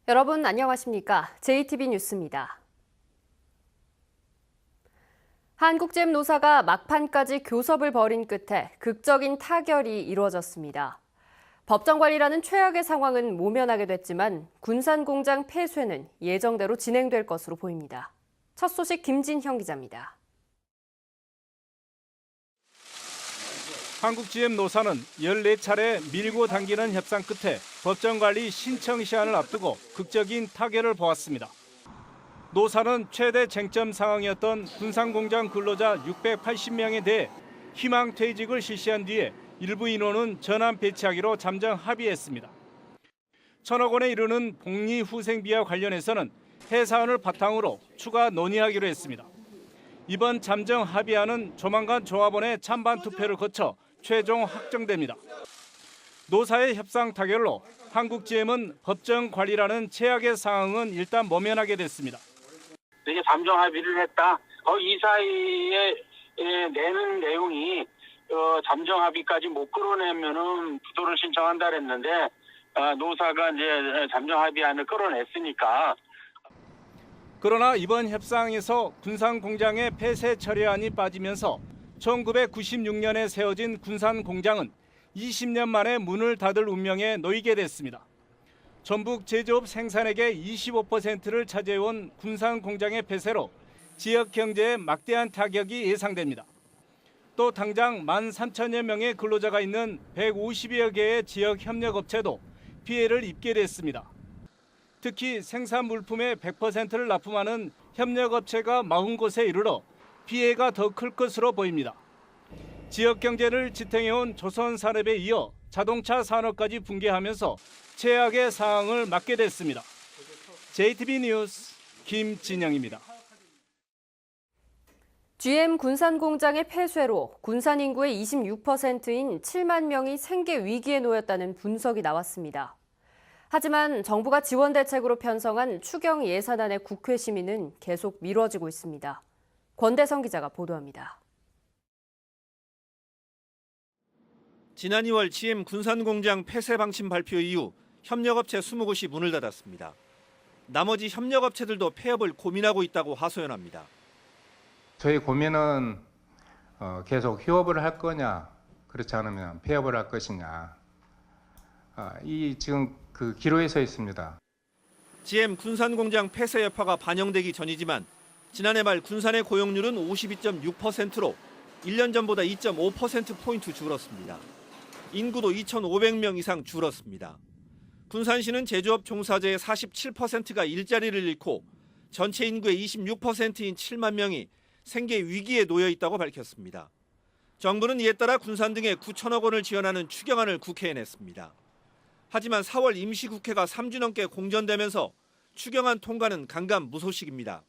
여러분 안녕하십니까? JTB 뉴스입니다. 한국잼 노사가 막판까지 교섭을 벌인 끝에 극적인 타결이 이루어졌습니다. 법정 관리라는 최악의 상황은 모면하게 됐지만 군산 공장 폐쇄는 예정대로 진행될 것으로 보입니다. 첫 소식 김진형 기자입니다. 한국GM 노사는 14차례 밀고 당기는 협상 끝에 법정관리 신청 시한을 앞두고 극적인 타결을 보았습니다. 노사는 최대 쟁점 상황이었던 군산공장 근로자 680명에 대해 희망 퇴직을 실시한 뒤에 일부 인원은 전환 배치하기로 잠정 합의했습니다. 1,000억 원에 이르는 복리 후생비와 관련해서는 해사안을 바탕으로 추가 논의하기로 했습니다. 이번 잠정 합의안은 조만간 조합원의 찬반 투표를 거쳐 최종 확정됩니다. 노사의 협상 타결로 한국GM은 법정 관리라는 최악의 상황은 일단 모면하게 됐습니다. 이게 잠정 합의를 했다. 이 사이에 내는 내용이 잠정 합의까지 못 끌어내면은 부도를 신청한다 그랬는데 노사가 이제 잠정 합의안을 끌어냈으니까. 그러나 이번 협상에서 군산 공장의 폐쇄 처리안이 빠지면서 1996년에 세워진 군산 공장은 20년 만에 문을 닫을 운명에 놓이게 됐습니다. 전북 제조업 생산액의 25%를 차지해온 군산 공장의 폐쇄로 지역 경제에 막대한 타격이 예상됩니다. 또 당장 13,000여 명의 근로자가 있는 150여 개의 지역 협력업체도 피해를 입게 됐습니다. 특히 생산 물품의 100%를 납품하는 협력업체가 40곳에 이르러 피해가 더 클 것으로 보입니다. 지역 경제를 지탱해온 조선산업에 이어 자동차 산업까지 붕괴하면서 최악의 상황을 맞게 됐습니다. JTB 뉴스 김진영입니다. GM 군산 공장의 폐쇄로 군산 인구의 26%인 7만 명이 생계 위기에 놓였다는 분석이 나왔습니다. 하지만 정부가 지원 대책으로 편성한 추경 예산안의 국회 심의는 계속 미뤄지고 있습니다. 권대성 기자가 보도합니다. 지난 2월 GM 군산 공장 폐쇄 방침 발표 이후 협력업체 20곳이 문을 닫았습니다. 나머지 협력업체들도 폐업을 고민하고 있다고 하소연합니다. 저희 고민은 계속 휴업을 할 거냐, 그렇지 않으면 폐업을 할 것이냐. 이 지금 그 기로에 서 있습니다. GM 군산 공장 폐쇄 여파가 반영되기 전이지만 지난해 말 군산의 고용률은 52.6%로 1년 전보다 2.5%포인트 줄었습니다. 인구도 2,500명 이상 줄었습니다. 군산시는 제조업 종사자의 47%가 일자리를 잃고 전체 인구의 26%인 7만 명이 생계 위기에 놓여 있다고 밝혔습니다. 정부는 이에 따라 군산 등에 9천억 원을 지원하는 추경안을 국회에 냈습니다. 하지만 4월 임시국회가 3주 넘게 공전되면서 추경안 통과는 강감무소식입니다.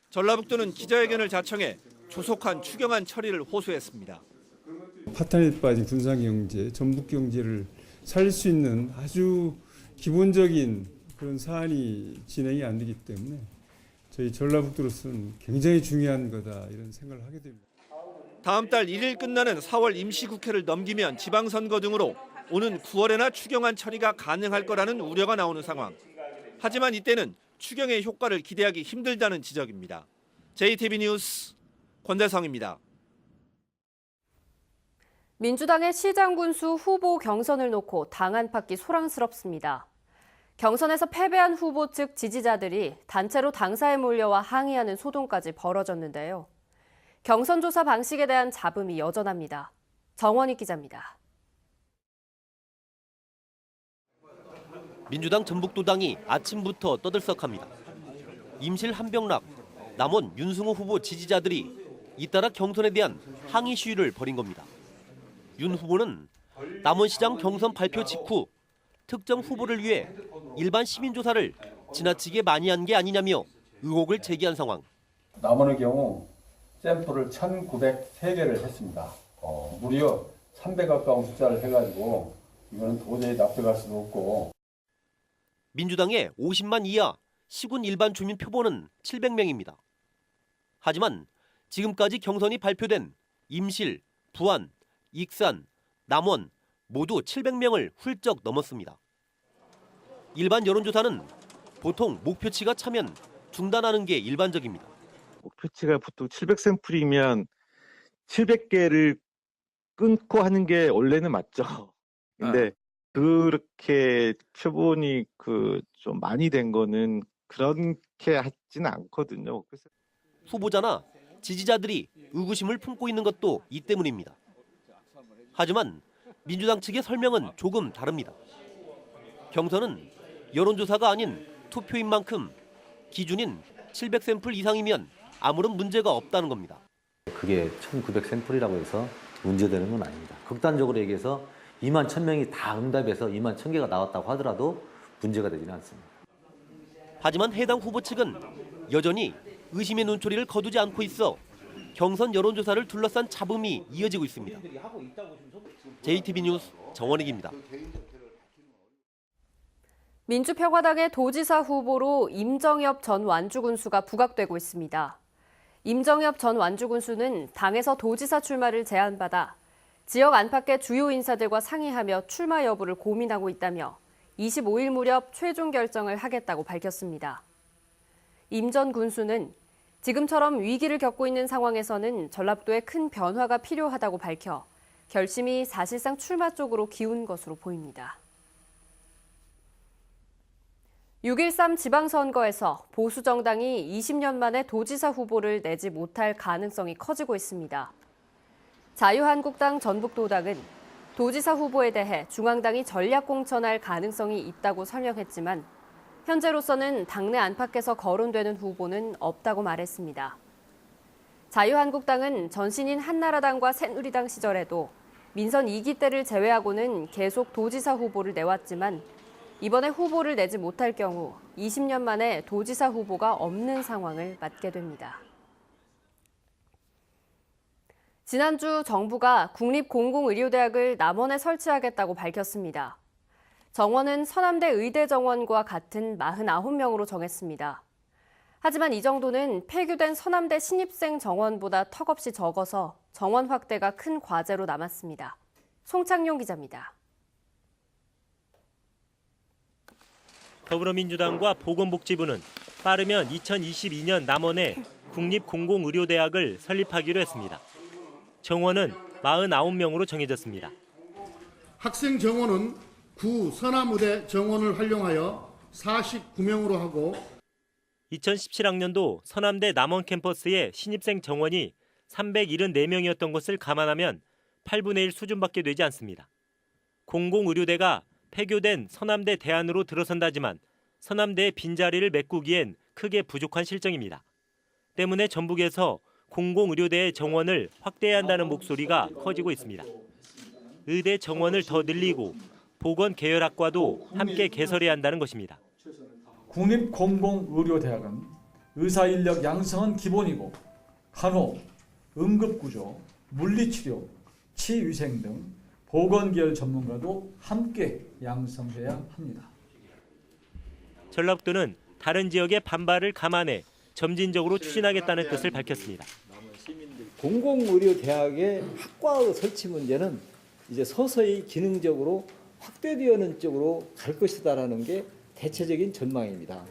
전라북도는 기자회견을 자청해 조속한 추경안 처리를 호소했습니다. 파탄에 빠진 군산경제, 전북경제를 살릴 수 있는 아주 기본적인 그런 사안이 진행이 안 되기 때문에 저희 전라북도로서는 굉장히 중요한 거다 이런 생각을 하게 됩니다. 다음 달 1일 끝나는 4월 임시국회를 넘기면 지방선거 등으로 오는 9월에나 추경안 처리가 가능할 거라는 우려가 나오는 상황. 하지만 이때는 추경의 효과를 기대하기 힘들다는 지적입니다. JTB 뉴스 권대성입니다. 민주당의 시장 군수 후보 경선을 놓고 당 안팎이 소란스럽습니다. 경선에서 패배한 후보 측 지지자들이 단체로 당사에 몰려와 항의하는 소동까지 벌어졌는데요. 경선 조사 방식에 대한 잡음이 여전합니다. 정원희 기자입니다. 민주당 전북도당이 아침부터 떠들썩합니다. 임실 한병락, 남원 윤승호 후보 지지자들이 잇따라 경선에 대한 항의 시위를 벌인 겁니다. 윤 후보는 남원시장 경선 발표 직후 특정 후보를 위해 일반 시민조사를 지나치게 많이 한 게 아니냐며 의혹을 제기한 상황. 남원의 경우 샘플을 1,903개를 했습니다. 무려 300 가까운 숫자를 해가지고 이거는 도저히 납득할 수도 없고. 민주당의 50만 이하 시군 일반 주민 표본은 700명입니다. 하지만 지금까지 경선이 발표된 임실, 부안, 익산, 남원 모두 700명을 훌쩍 넘었습니다. 일반 여론조사는 보통 목표치가 차면 중단하는 게 일반적입니다. 목표치가 보통 700샘플이면 700개를 끊고 하는 게 원래는 맞죠. 근데 그렇게 표본이 좀 많이 된 거는 그렇게 하지는 않거든요. 그래서 후보자나 지지자들이 의구심을 품고 있는 것도 이 때문입니다. 하지만 민주당 측의 설명은 조금 다릅니다. 경선은 여론조사가 아닌 투표인 만큼 기준인 700샘플 이상이면 아무런 문제가 없다는 겁니다. 그게 1900샘플이라고 해서 문제되는 건 아닙니다. 극단적으로 얘기해서 2만 1000명이 다 응답해서 2만 1000개가 나왔다고 하더라도 문제가 되지는 않습니다. 하지만 해당 후보 측은 여전히 의심의 눈초리를 거두지 않고 있어 경선 여론조사를 둘러싼 잡음이 이어지고 있습니다. JTB 뉴스 정원익입니다. 민주평화당의 도지사 후보로 임정엽 전 완주군수가 부각되고 있습니다. 임정엽 전 완주군수는 당에서 도지사 출마를 제안받아 지역 안팎의 주요 인사들과 상의하며 출마 여부를 고민하고 있다며 25일 무렵 최종 결정을 하겠다고 밝혔습니다. 임 전 군수는 지금처럼 위기를 겪고 있는 상황에서는 전라북도에 큰 변화가 필요하다고 밝혀 결심이 사실상 출마 쪽으로 기운 것으로 보입니다. 6.13 지방선거에서 보수정당이 20년 만에 도지사 후보를 내지 못할 가능성이 커지고 있습니다. 자유한국당 전북도당은 도지사 후보에 대해 중앙당이 전략 공천할 가능성이 있다고 설명했지만 현재로서는 당내 안팎에서 거론되는 후보는 없다고 말했습니다. 자유한국당은 전신인 한나라당과 새누리당 시절에도 민선 2기 때를 제외하고는 계속 도지사 후보를 내왔지만 이번에 후보를 내지 못할 경우 20년 만에 도지사 후보가 없는 상황을 맞게 됩니다. 지난주 정부가 국립공공의료대학을 남원에 설치하겠다고 밝혔습니다. 정원은 서남대 의대정원과 같은 49명으로 정했습니다. 하지만 이 정도는 폐교된 서남대 신입생 정원보다 턱없이 적어서 정원 확대가 큰 과제로 남았습니다. 송창용 기자입니다. 더불어민주당과 보건복지부는 빠르면 2022년 남원에 국립공공의료대학을 설립하기로 했습니다. 정원은 49명으로 정해졌습니다. 학생 정원은 구 서남의대 정원을 활용하여 49명으로 하고 2017학년도 서남대 남원 캠퍼스의 신입생 정원이 374명이었던 것을 감안하면 8분의 1 수준밖에 되지 않습니다. 공공의료대가 폐교된 서남대 대안으로 들어선다지만 서남대의 빈자리를 메꾸기엔 크게 부족한 실정입니다. 때문에 전북에서 공공의료대의 정원을 확대해야 한다는 목소리가 커지고 있습니다. 의대 정원을 더 늘리고 보건계열학과도 함께 개설해야 한다는 것입니다. 국립공공의료대학은 의사인력 양성은 기본이고 간호, 응급구조, 물리치료, 치위생 등 보건계열 전문가도 함께 양성해야 합니다. 전라북도는 다른 지역의 반발을 감안해 점진적으로 추진하겠다는 뜻을 밝혔습니다. 공공의료대학의 학과 설치 문제는 이제 서서히 기능적으로 확대되는 쪽으로 갈 것이다라는 게 대체적인 전망입니다.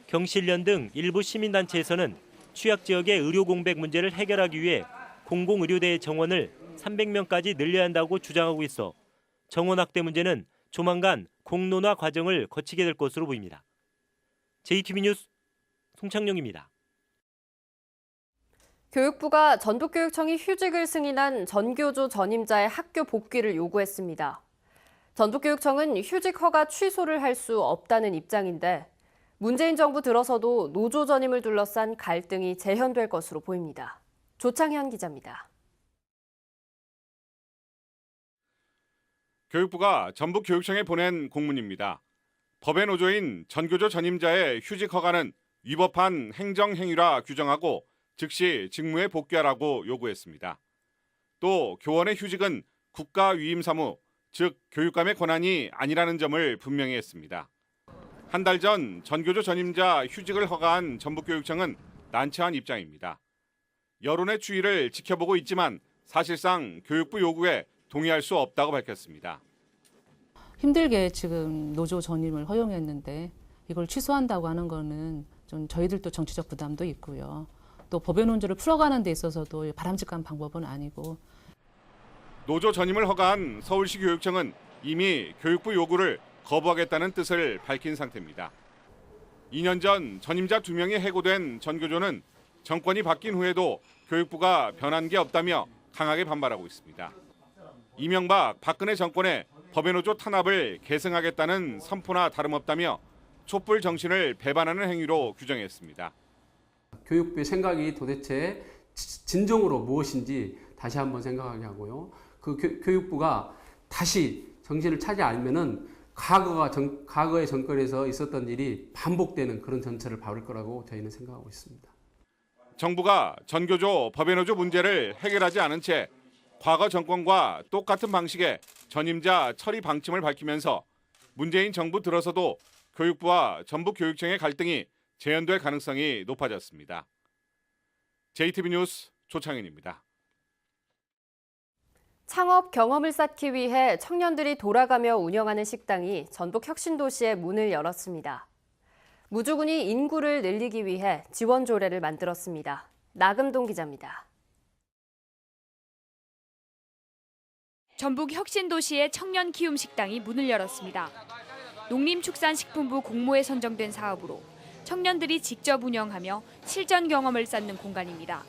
경실련 등 일부 시민단체에서는 취약 지역의 의료 공백 문제를 해결하기 위해 공공의료대의 정원을 300명까지 늘려야 한다고 주장하고 있어 정원 확대 문제는 조만간 공론화 과정을 거치게 될 것으로 보입니다. JTB 뉴스 송창용입니다. 교육부가 전북교육청이 휴직을 승인한 전교조 전임자의 학교 복귀를 요구했습니다. 전북교육청은 휴직 허가 취소를 할 수 없다는 입장인데 문재인 정부 들어서도 노조 전임을 둘러싼 갈등이 재현될 것으로 보입니다. 조창현 기자입니다. 교육부가 전북교육청에 보낸 공문입니다. 법의 노조인 전교조 전임자의 휴직 허가는 위법한 행정행위라 규정하고 즉시 직무에 복귀하라고 요구했습니다. 또 교원의 휴직은 국가 위임 사무, 즉 교육감의 권한이 아니라는 점을 분명히 했습니다. 한 달 전 전교조 전임자 휴직을 허가한 전북교육청은 난처한 입장입니다. 여론의 추이를 지켜보고 있지만 사실상 교육부 요구에 동의할 수 없다고 밝혔습니다. 힘들게 지금 노조 전임을 허용했는데 이걸 취소한다고 하는 거는 좀 저희들도 정치적 부담도 있고요. 또 법의 논조를 풀어가는 데 있어서도 바람직한 방법은 아니고. 노조 전임을 허가한 서울시 교육청은 이미 교육부 요구를 거부하겠다는 뜻을 밝힌 상태입니다. 2년 전 전임자 2명이 해고된 전교조는 정권이 바뀐 후에도 교육부가 변한 게 없다며 강하게 반발하고 있습니다. 이명박, 박근혜 정권의 법의 노조 탄압을 계승하겠다는 선포나 다름없다며 촛불 정신을 배반하는 행위로 규정했습니다. 교육부의 생각이 도대체 진정으로 무엇인지 다시 한번 생각하게 하고요. 그 교육부가 다시 정신을 차지 않으면은 과거의 정권에서 있었던 일이 반복되는 그런 전철을 밟을 거라고 저희는 생각하고 있습니다. 정부가 전교조, 법의 노조 문제를 해결하지 않은 채 과거 정권과 똑같은 방식의 전임자 처리 방침을 밝히면서 문재인 정부 들어서도 교육부와 전북교육청의 갈등이 재현될 가능성이 높아졌습니다. JTB 뉴스 조창현입니다. 창업 경험을 쌓기 위해 청년들이 돌아가며 운영하는 식당이 전북 혁신도시에 문을 열었습니다. 무주군이 인구를 늘리기 위해 지원 조례를 만들었습니다. 나금동 기자입니다. 전북 혁신도시의 청년 키움 식당이 문을 열었습니다. 농림축산식품부 공모에 선정된 사업으로 청년들이 직접 운영하며 실전 경험을 쌓는 공간입니다.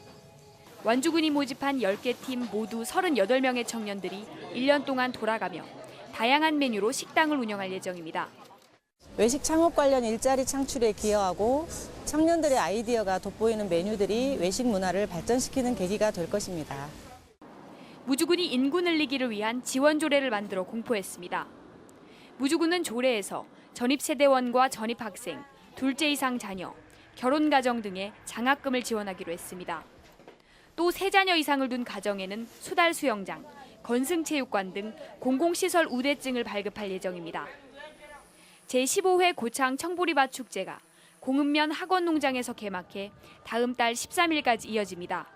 완주군이 모집한 10개 팀 모두 38명의 청년들이 1년 동안 돌아가며 다양한 메뉴로 식당을 운영할 예정입니다. 외식 창업 관련 일자리 창출에 기여하고 청년들의 아이디어가 돋보이는 메뉴들이 외식 문화를 발전시키는 계기가 될 것입니다. 무주군이 인구 늘리기를 위한 지원 조례를 만들어 공포했습니다. 무주군은 조례에서 전입세대원과 전입학생, 둘째 이상 자녀, 결혼가정 등의 장학금을 지원하기로 했습니다. 또 3자녀 이상을 둔 가정에는 수달 수영장, 건승체육관 등 공공시설 우대증을 발급할 예정입니다. 제15회 고창 청보리밭 축제가 공읍면 학원농장에서 개막해 다음 달 13일까지 이어집니다.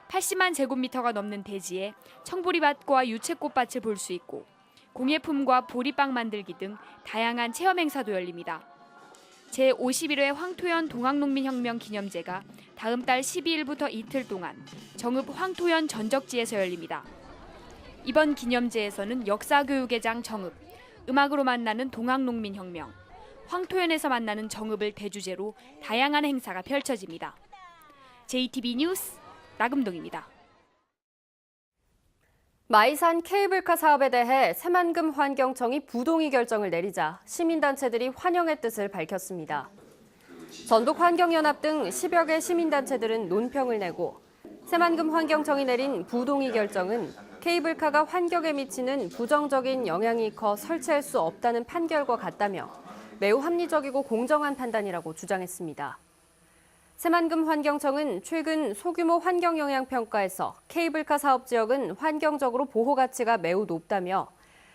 80만 제곱미터가 넘는 대지에 청보리밭과 유채꽃밭을 볼 수 있고 공예품과 보리빵 만들기 등 다양한 체험 행사도 열립니다. 제51회 황토현 동학농민혁명 기념제가 다음 달 12일부터 이틀 동안 정읍 황토현 전적지에서 열립니다. 이번 기념제에서는 역사교육의 장 정읍, 음악으로 만나는 동학농민혁명, 황토현에서 만나는 정읍을 대주제로 다양한 행사가 펼쳐집니다. JTB 뉴스 나금동입니다. 마이산 케이블카 사업에 대해 새만금 환경청이 부동의 결정을 내리자 시민단체들이 환영의 뜻을 밝혔습니다. 전북환경연합 등 10여 개 시민단체들은 논평을 내고 새만금 환경청이 내린 부동의 결정은 케이블카가 환경에 미치는 부정적인 영향이 커 설치할 수 없다는 판결과 같다며 매우 합리적이고 공정한 판단이라고 주장했습니다. 새만금 환경청은 최근 소규모 환경영향평가에서 케이블카 사업 지역은 환경적으로 보호 가치가 매우 높다며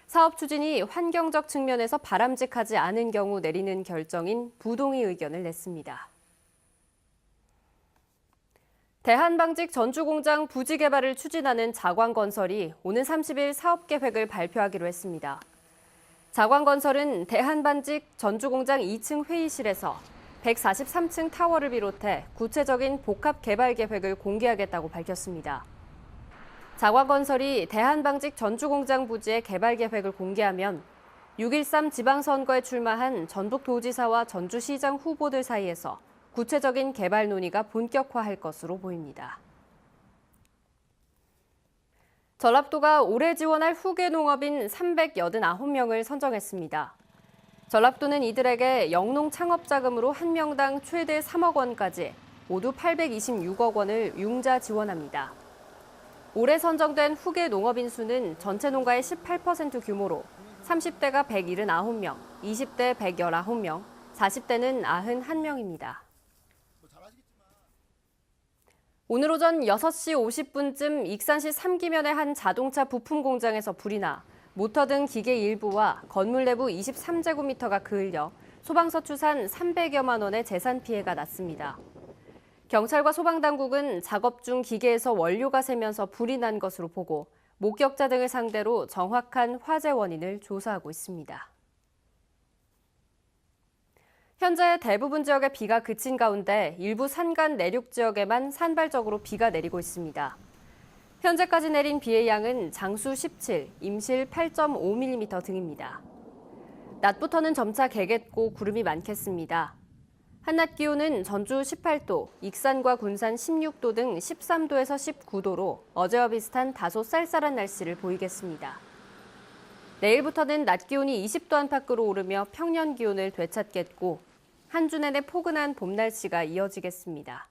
사업 추진이 환경적 측면에서 바람직하지 않은 경우 내리는 결정인 부동의 의견을 냈습니다. 대한방직 전주공장 부지 개발을 추진하는 자광건설이 오는 30일 사업 계획을 발표하기로 했습니다. 자광건설은 대한방직 전주공장 2층 회의실에서 143층 타워를 비롯해 구체적인 복합 개발 계획을 공개하겠다고 밝혔습니다. 자광건설이 대한방직 전주공장 부지의 개발 계획을 공개하면 6.13 지방선거에 출마한 전북도지사와 전주시장 후보들 사이에서 구체적인 개발 논의가 본격화할 것으로 보입니다. 전라북도가 올해 지원할 후계 농업인 389명을 선정했습니다. 전라북도는 이들에게 영농 창업 자금으로 한 명당 최대 3억 원까지 모두 826억 원을 융자 지원합니다. 올해 선정된 후계 농업인 수는 전체 농가의 18% 규모로 30대가 179명, 20대 119명, 40대는 91명입니다. 오늘 오전 6시 50분쯤 익산시 삼기면의 한 자동차 부품 공장에서 불이 나 모터 등 기계 일부와 건물 내부 23제곱미터가 그을려 소방서 추산 300여만 원의 재산 피해가 났습니다. 경찰과 소방당국은 작업 중 기계에서 원료가 새면서 불이 난 것으로 보고 목격자 등을 상대로 정확한 화재 원인을 조사하고 있습니다. 현재 대부분 지역에 비가 그친 가운데 일부 산간 내륙 지역에만 산발적으로 비가 내리고 있습니다. 현재까지 내린 비의 양은 장수 17, 임실 8.5mm 등입니다. 낮부터는 점차 개겠고 구름이 많겠습니다. 한낮 기온은 전주 18도, 익산과 군산 16도 등 13도에서 19도로 어제와 비슷한 다소 쌀쌀한 날씨를 보이겠습니다. 내일부터는 낮 기온이 20도 안팎으로 오르며 평년 기온을 되찾겠고 한 주 내내 포근한 봄 날씨가 이어지겠습니다.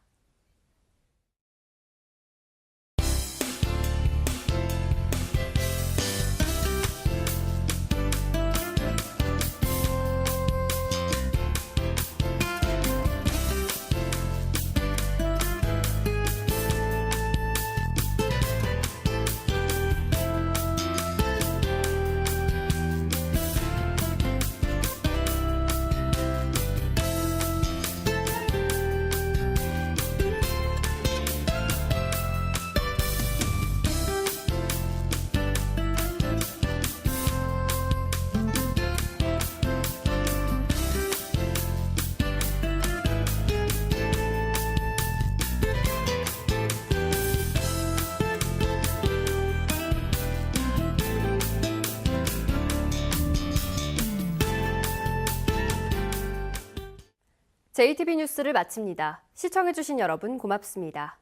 JTB 뉴스를 마칩니다. 시청해주신 여러분 고맙습니다.